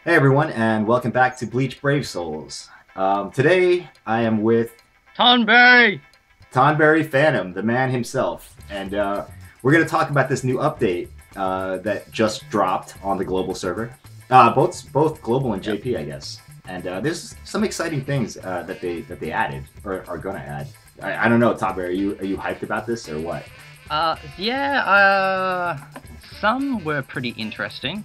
Hey everyone, and welcome back to Bleach Brave Souls. Today I am with Tonberry! TonberryPhantom, the man himself, and we're going to talk about this new update that just dropped on the global server, both global and Yep. JP, I guess. And there's some exciting things that they added or are going to add. I don't know, Tonberry, are you hyped about this or what? Some were pretty interesting.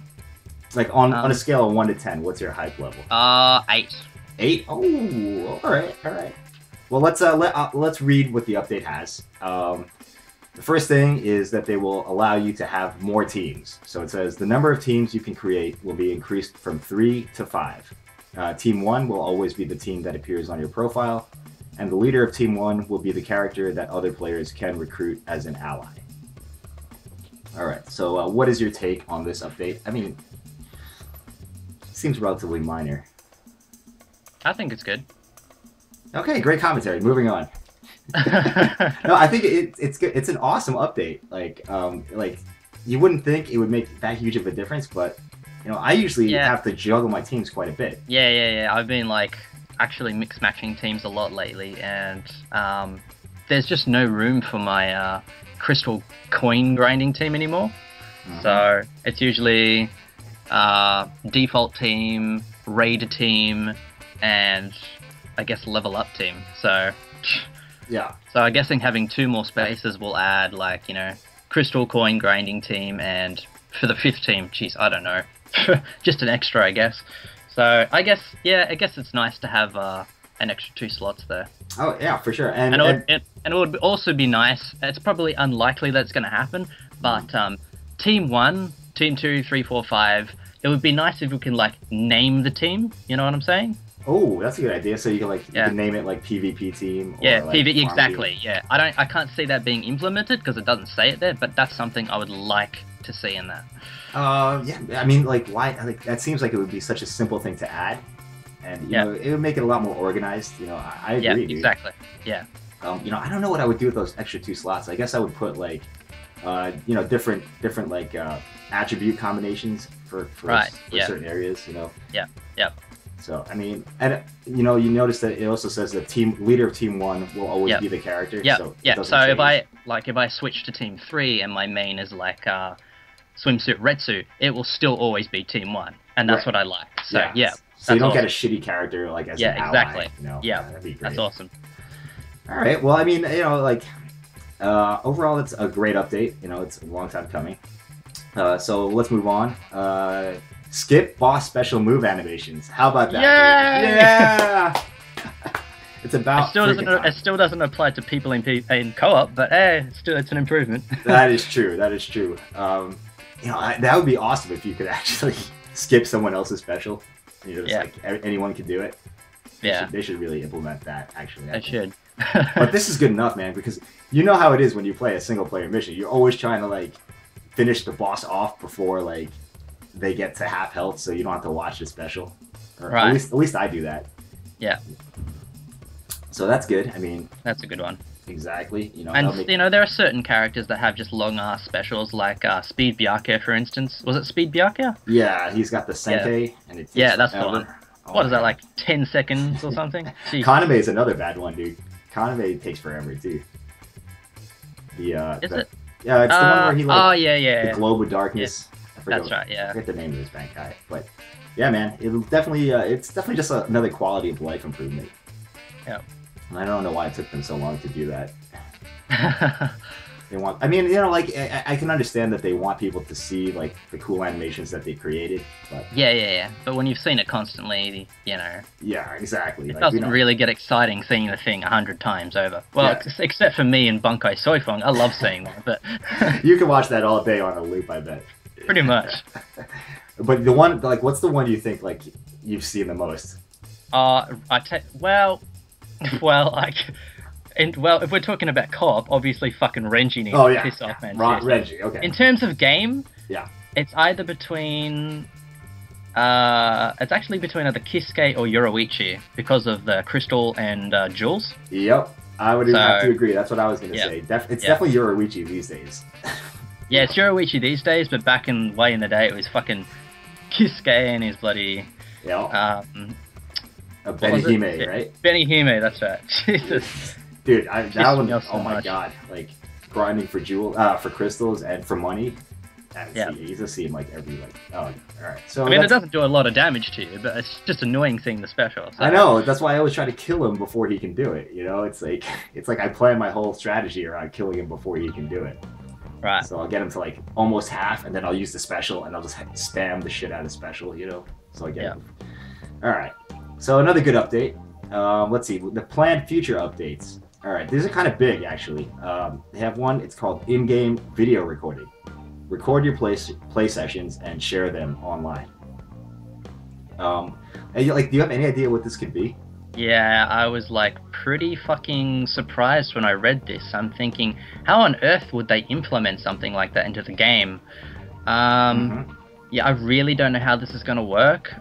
Like on a scale of 1 to 10, what's your hype level? 8. 8? Oh, all right, all right. Well, let's read what the update has. The first thing is that they will allow you to have more teams. So it says the number of teams you can create will be increased from 3 to 5. Team 1 will always be the team that appears on your profile, and the leader of Team 1 will be the character that other players can recruit as an ally. All right, so what is your take on this update? I mean, it seems relatively minor. I think it's good. Okay, great commentary. Moving on. No, I think it's good. It's an awesome update. Like you wouldn't think it would make that huge of a difference, but I usually have to juggle my teams quite a bit. Yeah. I've been actually mix-matching teams a lot lately, and there's just no room for my crystal coin grinding team anymore. So it's usually default team, raid team, and I guess level up team. So yeah. So I'm guessing having 2 more spaces will add crystal coin grinding team, and for the 5th team, geez, I don't know, just an extra, I guess. So I guess it's nice to have an extra 2 slots there. Oh yeah, for sure. And it would also be nice. It's probably unlikely that's going to happen, but team 1, team 2, 3, 4, 5. It would be nice if we can name the team. You know what I'm saying? Oh, that's a good idea. So you can you can name it like PvP team. Or PvP exactly. Team. Yeah, I can't see that being implemented because it doesn't say it there, but that's something I would like to see in that. Yeah. I mean, why? That seems like it would be such a simple thing to add, and it would make it a lot more organized. I agree. Yeah, dude. exactly. Yeah. I don't know what I would do with those extra 2 slots. I guess I would put different attribute combinations for certain areas. Yeah. Yep. So I mean, and you notice that it also says the leader of team 1 will always be the character. Yeah. So So if I switch to team 3 and my main is swimsuit Retsu, it will still always be team 1, and that's what I like. So yeah. So you don't get a shitty character as an ally. Exactly. Yeah, that'd be great. That's awesome. All right. Well, I mean, overall, it's a great update. It's a long time coming. So let's move on. Skip boss special move animations. How about that? Yay! Yeah. It's about. It still doesn't apply to people in co-op, but it's an improvement. That is true. That is true. That would be awesome if you could actually skip someone else's special. Anyone could do it. They should really implement that. Actually, they should. But this is good enough, man, because you know how it is when you play a single player mission. You're always trying to finish the boss off before they get to half health, so you don't have to watch the special. Or right. At least I do that. Yeah. So that's good. I mean, that's a good one. Exactly. And there are certain characters that have just long ass specials, like Speed Byakuya, for instance. Was it Speed Byakuya? Yeah, he's got the Senkai, and it takes that's forever. the one. What is that, 10 seconds or something? Kaname is another bad one, dude. Kaname takes forever too. Is it? Yeah, it's the one where he the globe of darkness. Yeah. That's right. Yeah. I forget the name of this Bankai, but yeah, man, it's definitely just another quality of life improvement. Yeah. And I don't know why it took them so long to do that. I mean, I can understand that they want people to see the cool animations that they created, but yeah. But when you've seen it constantly, Yeah, exactly. It doesn't really get exciting seeing the thing 100 times over. Well, except for me and Bunkai Soifong, I love seeing that. But you can watch that all day on a loop, I bet. Pretty much. But the one, what's the one you think you've seen the most? If we're talking about co-op, obviously fucking Renji needs to piss off, man. Renji, okay. In terms of game, yeah, it's either between it's actually between either Kisuke or Yoruichi because of the crystal and jewels. Yep, I would have to agree. That's what I was going to say. It's definitely Yoruichi these days. Yeah, it's Yoruichi these days, but way in the day, it was fucking Yusuke and his bloody Yeah. what was it? Benihime, right? Benihime, that's right. Jesus. Dude, that Pissed one, me off so oh my much. god, like grinding for for crystals and for money. Yeah. You just see him like every oh, all right. So I mean, it that's- doesn't do a lot of damage to you, but it's just annoying seeing the special. So. I know, that's why I always try to kill him before he can do it. You know, it's like I plan my whole strategy around killing him before he can do it. Right. So I'll get him to like almost half, and then I'll use the special, and I'll just spam the shit out of special. You know, so I get him. All right. So another good update. Let's see the planned future updates. All right, these are kind of big actually. They have one. It's called in-game video recording. Record your play sessions and share them online. And do you have any idea what this could be? Yeah, I was like pretty fucking surprised when I read this. I'm thinking, how on earth would they implement something like that into the game? Yeah, I really don't know how this is gonna work.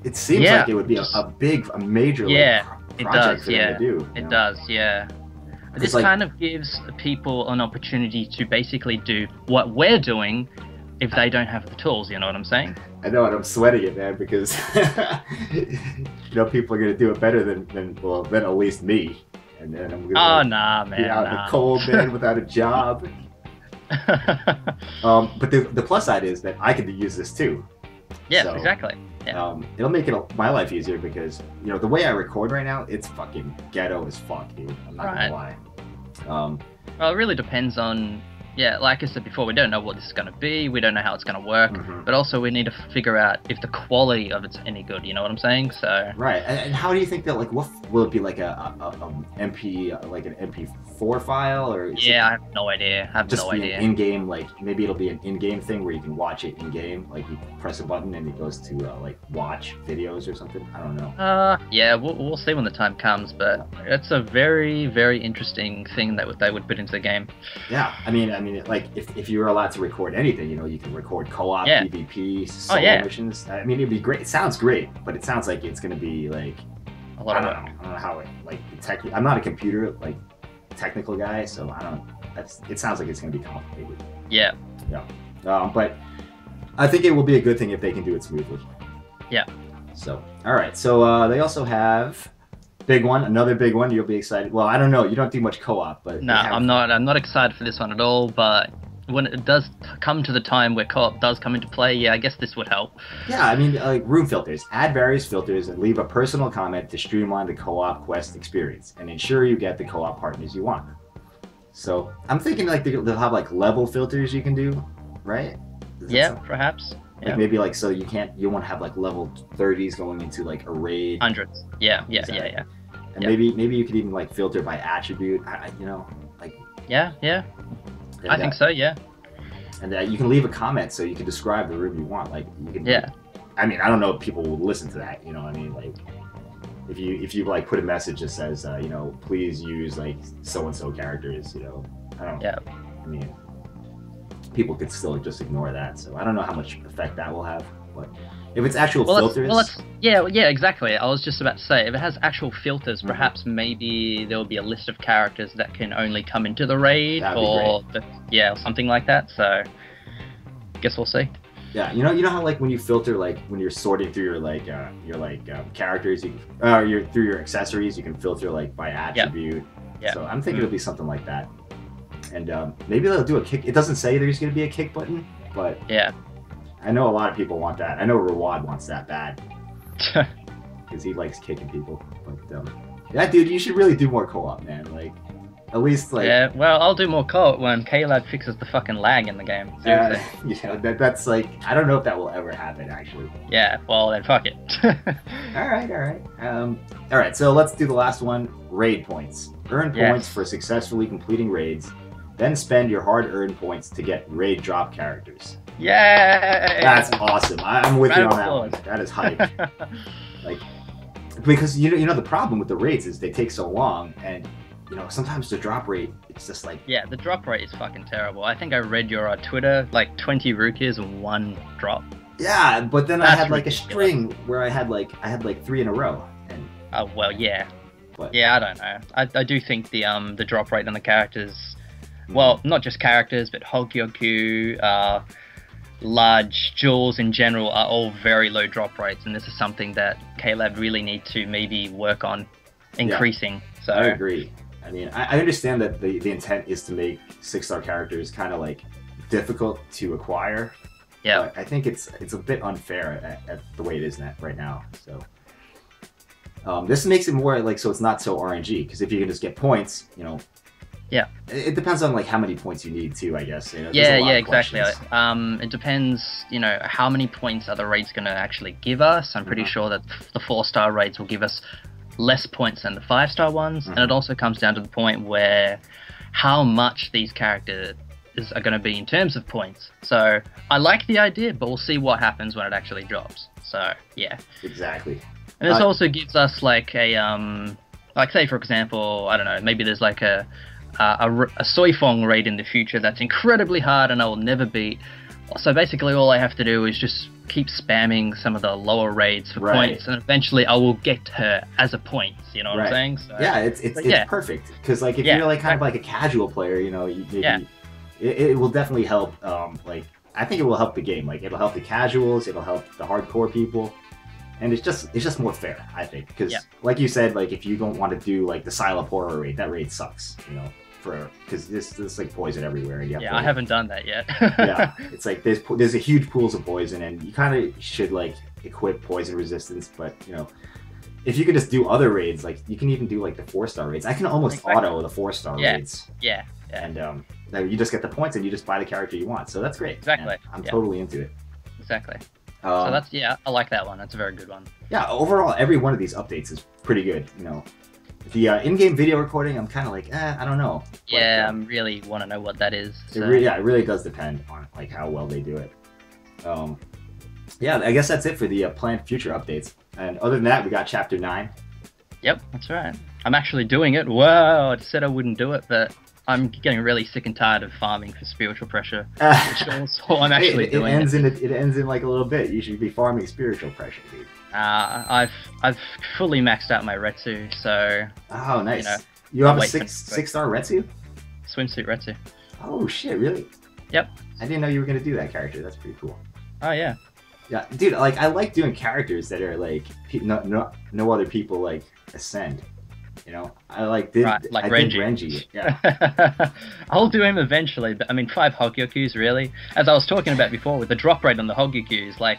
It seems like it would be a major project for them to do. It does, yeah. This kind of gives people an opportunity to basically do what we're doing if they don't have the tools, you know what I'm saying? I know, and I'm sweating it, man, because people are gonna do it better than at least me. And then I'm gonna man, be out in the cold, man, without a job. But the plus side is that I can use this too. Yes, exactly. Yeah. It'll make my life easier because the way I record right now, it's fucking ghetto as fuck, dude. I'm not gonna lie. Well, it really depends on, like I said before, we don't know what this is going to be, we don't know how it's going to work, but also we need to figure out if the quality of it's any good, you know what I'm saying? So right, and how do you think that, what will it be, like a MP, like an MP4 file, or I have no idea. Just in-game, maybe it'll be an in-game thing where you can watch it in-game, like you press a button and it goes to watch videos or something. I don't know. Yeah, we'll see when the time comes, but it's a very, very interesting thing that they would put into the game. Yeah, I mean, like if you were allowed to record anything, you can record co-op, PvP, solo missions. I mean, it'd be great. It sounds great, but it sounds like it's gonna be like a lot of work. I don't know how I'm not a computer technical guy, so I don't. It sounds like it's gonna be complicated. Yeah. But I think it will be a good thing if they can do it smoothly. Yeah. So all right. So they also have. Another big one. You'll be excited. Well, I don't know. You don't do much co-op, but no, I'm not. I'm not excited for this one at all. But when it does come to the time where co-op does come into play, I guess this would help. Yeah, I mean, room filters. Add various filters and leave a personal comment to streamline the co-op quest experience and ensure you get the co-op partners you want. So I'm thinking they'll have level filters you can do, right? Perhaps. Maybe so you won't have level 30s going into a raid. Hundreds. Yeah. And maybe you could even filter by attribute. Yeah. I think so. Yeah. And you can leave a comment so you can describe the room you want. You can. Yeah. I mean, I don't know if people will listen to that. You know what I mean? If you put a message that says please use so and so characters. I don't. Yeah. I mean, people could still just ignore that. So I don't know how much effect that will have. But if it's actual filters... Yeah, exactly. I was just about to say, if it has actual filters, perhaps maybe there will be a list of characters that can only come into the raid, or something like that. So, guess we'll see. Yeah, you know how when you filter, when you're sorting through your characters, through your accessories, you can filter by attribute. Yeah. So I'm thinking it'll be something like that. And maybe they'll do a kick. It doesn't say there's going to be a kick button, but I know a lot of people want that. I know Rawad wants that bad because he likes kicking people. But yeah, dude, you should really do more co-op, man. At least yeah. Well, I'll do more co-op when K-Lad fixes the fucking lag in the game. That's I don't know if that will ever happen, actually. Yeah. Well, then fuck it. All right. So let's do the last one. Raid points. Earn points for successfully completing raids. Then spend your hard-earned points to get raid drop characters. Yay! That's awesome. I'm with you on that one. That is hype. Because the problem with the raids is they take so long, and sometimes the drop rate, it's just yeah, the drop rate is fucking terrible. I think I read your Twitter 20 rupees and 1 drop. Yeah, but then I had a string where I had 3 in a row. And oh well, yeah. But yeah, I don't know. I do think the drop rate on the characters. Well, not just characters, but Hogyoku, large jewels in general are all very low drop rates, and this is something that K-Lab really need to maybe work on increasing. So I agree. I mean, I understand that the intent is to make 6-star characters kind of like difficult to acquire. Yeah. But I think it's a bit unfair at the way it is right now. So this makes it more like, so it's not so RNG, because if you can just get points, you know. Yeah. It depends on like how many points you need too, I guess. You know, yeah, exactly. It depends, you know, how many points are the raids going to actually give us. I'm pretty sure that the 4-star raids will give us less points than the 5-star ones, and it also comes down to the point where how much these characters are going to be in terms of points. So I like the idea, but we'll see what happens when it actually drops. So yeah, exactly. And this also gives us like a like, say for example, I don't know, maybe there's like a Soifong raid in the future that's incredibly hard and I will never beat. So basically all I have to do is just keep spamming some of the lower raids for points, and eventually I will get her as a point. You know what I'm saying? So, yeah, it's perfect, because like if you're like kind of like a casual player, you know, it will definitely help. Like I think it will help the game. Like it'll help the casuals, it'll help the hardcore people, and it's just more fair, I think. Because like you said, like if you don't want to do like the Silent Horror raid, that raid sucks. You know. Because there's like poison everywhere. And you have I haven't done that yet. Yeah, it's like there's a huge pools of poison, and you kind of should like equip poison resistance. But you know, if you could just do other raids, like you can even do like the 4-star raids. I can almost auto the 4-star raids. Yeah. And you just get the points, and you just buy the character you want. So that's great. Exactly. I'm totally into it. Exactly. So that's I like that one. That's a very good one. Yeah. Overall, every one of these updates is pretty good. You know. The in-game video recording, I'm kind of like, I don't know. Yeah, I really want to know what that is. So. It really does depend on like how well they do it. Yeah, I guess that's it for the planned future updates. And other than that, we got Chapter 9. Yep, that's right. I'm actually doing it. Wow, I said I wouldn't do it, but I'm getting really sick and tired of farming for spiritual pressure. So I'm actually doing it. It ends in like a little bit. You should be farming spiritual pressure, dude. I've fully maxed out my Retsu, so. Oh, nice. You have a 6-star Retsu? Swimsuit Retsu. Oh shit! Really? Yep. I didn't know you were gonna do that character. That's pretty cool. Oh yeah. Yeah, dude. Like I like doing characters that are like no other people like ascend. You know, I did Renji. Yeah. I'll do him eventually, but I mean 5 Hogyokus really. As I was talking about before with the drop rate on the Hogyokus, like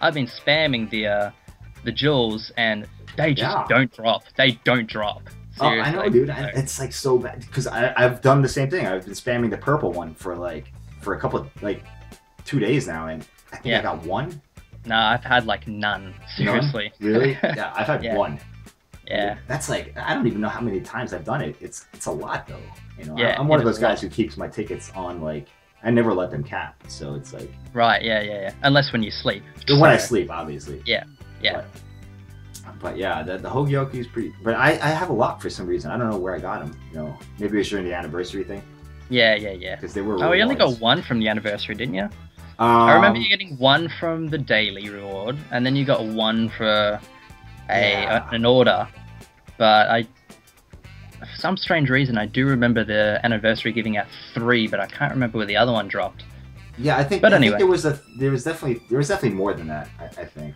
I've been spamming the jewels and they just don't drop. They don't drop. Seriously. Oh, I know, dude. It's like so bad because I've done the same thing. I've been spamming the purple one for a couple of 2 days now, and I think I got 1. No, I've had like none. Seriously. None? Really? Yeah, I've had 1. Yeah. That's like I don't even know how many times I've done it. It's a lot though. You know, yeah, I'm one of those guys who keeps my tickets on like I never let them cap. So it's like right, yeah. Unless when you sleep. When I sleep, obviously. Yeah. But yeah, the Hogyoku is pretty. But I have a lot for some reason. I don't know where I got them. You know, maybe it was during the anniversary thing. Yeah. Because they were. Oh, you only got 1 from the anniversary, didn't you? I remember you getting 1 from the daily reward, and then you got 1 for an order. But for some strange reason, I do remember the anniversary giving out 3, but I can't remember where the other one dropped. Yeah, I think. But I anyway, think there was definitely more than that. I think,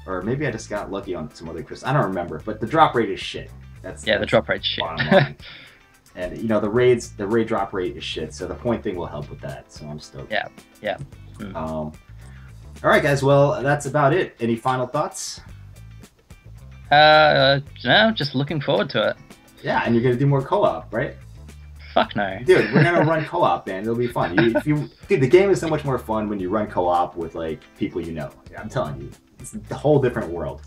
or maybe I just got lucky on some other crystals. I don't remember. But the drop rate is shit. That's the drop rate's shit. Bottom line. And you know the raid drop rate is shit. So the point thing will help with that. So I'm stoked. Yeah. All right, guys. Well, that's about it. Any final thoughts? No, just looking forward to it. Yeah, and you're gonna do more co-op, right? Fuck no. Dude, we're gonna run co-op, man. It'll be fun. Dude, the game is so much more fun when you run co-op with like people you know. Yeah, I'm telling you, it's a whole different world.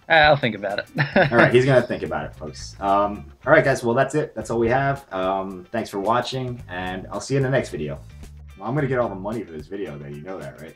I'll think about it. All right, he's gonna think about it, folks. All right, guys. Well, that's it. That's all we have. Thanks for watching, and I'll see you in the next video. Well, I'm gonna get all the money for this video, though. You know that, right?